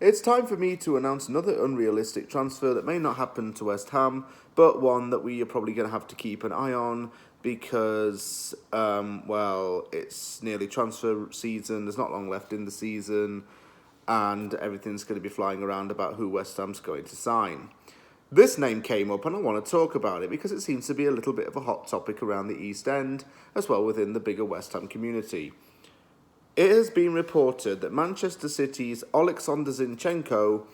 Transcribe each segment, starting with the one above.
It's time for me to announce another unrealistic transfer that may not happen to West Ham, but one that we are probably going to have to keep an eye on because, well, it's nearly transfer season, there's not long left in the season, and everything's going to be flying around about who West Ham's going to sign. This name came up and I want to talk about it because it seems to be a little bit of a hot topic around the East End, as well within the bigger West Ham community. It has been reported that Manchester City's Oleksandr Zinchenko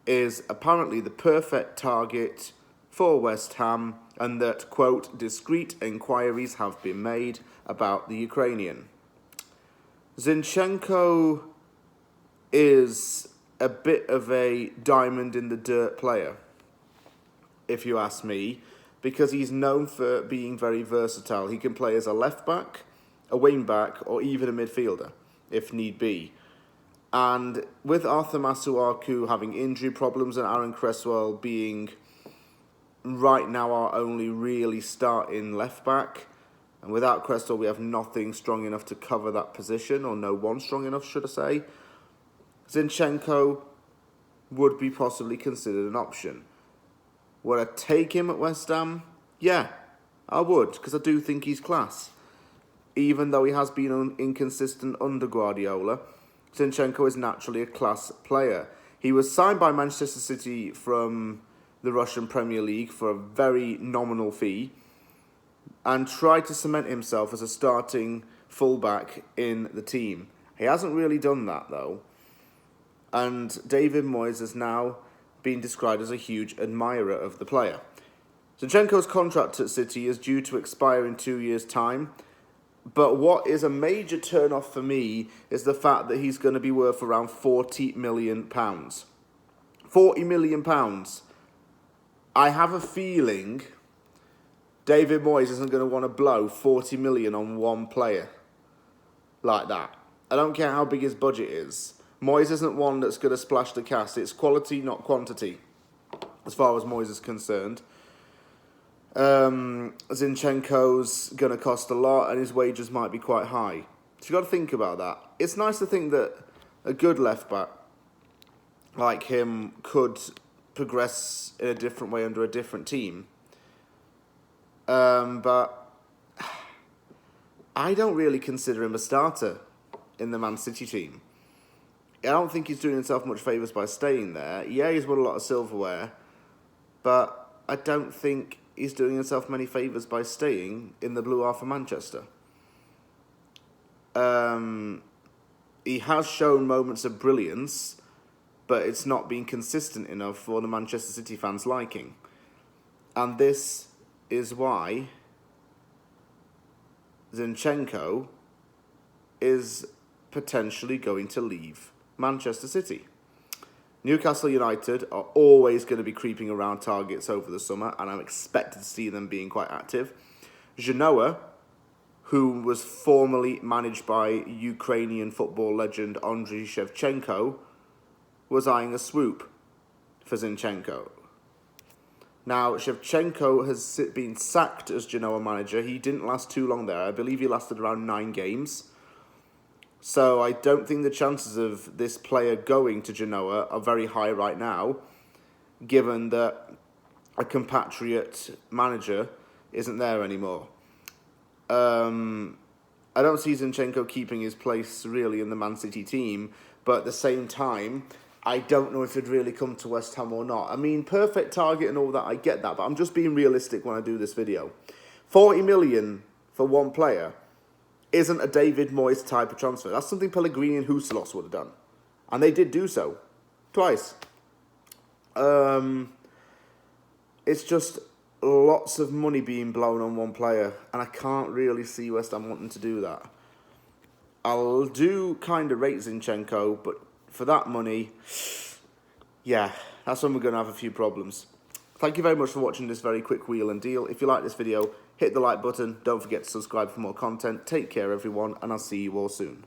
is apparently the perfect target for West Ham and that, quote, discreet inquiries have been made about the Ukrainian. Zinchenko is a bit of a diamond in the dirt player, if you ask me, because he's known for being very versatile. He can play as a left back, a wing back, or even a midfielder, if need be. And with Arthur Masuaku having injury problems and Aaron Cresswell being right now our only really starting left back, and without Cresswell we have nothing strong enough to cover that position, or no one strong enough, should I say, Zinchenko would be possibly considered an option. Would I take him at West Ham? Yeah, I would, because I do think he's class. Even though he has been inconsistent under Guardiola, Zinchenko is naturally a class player. He was signed by Manchester City from the Russian Premier League for a very nominal fee and tried to cement himself as a starting fullback in the team. He hasn't really done that, though. And David Moyes has now been described as a huge admirer of the player. Zinchenko's contract at City is due to expire in 2 years' time. But what is a major turn-off for me is the fact that he's going to be worth around £40 million. £40 million. I have a feeling David Moyes isn't going to want to blow 40 million on one player like that. I don't care how big his budget is. Moyes isn't one that's going to splash the cash. It's quality, not quantity, as far as Moyes is concerned. Zinchenko's going to cost a lot and his wages might be quite high. So you've got to think about that. It's nice to think that a good left back like him could progress in a different way under a different team. But I don't really consider him a starter in the Man City team. I don't think he's doing himself much favours by staying there. Yeah, he's won a lot of silverware, but I don't think he's doing himself many favours by staying in the blue half of Manchester. He has shown moments of brilliance, but it's not been consistent enough for the Manchester City fans' liking. And this is why Zinchenko is potentially going to leave Manchester City. Newcastle United are always going to be creeping around targets over the summer, and I'm expected to see them being quite active. Genoa, who was formerly managed by Ukrainian football legend Andriy Shevchenko, was eyeing a swoop for Zinchenko. Now, Shevchenko has been sacked as Genoa manager. He didn't last too long there. I believe he lasted around 9 games. So I don't think the chances of this player going to Genoa are very high right now, given that a compatriot manager isn't there anymore. I don't see Zinchenko keeping his place really in the Man City team, but at the same time, I don't know if he'd really come to West Ham or not. I mean, perfect target and all that, I get that, but I'm just being realistic when I do this video. 40 million for one player isn't a David Moyes type of transfer. That's something Pellegrini and Huselos would have done. And they did do so. Twice. It's just lots of money being blown on one player. And I can't really see West Ham wanting to do that. I'll do kind of rate Zinchenko, but for that money, yeah, that's when we're going to have a few problems. Thank you very much for watching this very quick wheel and deal. If you like this video, hit the like button. Don't forget to subscribe for more content. Take care, everyone, and I'll see you all soon.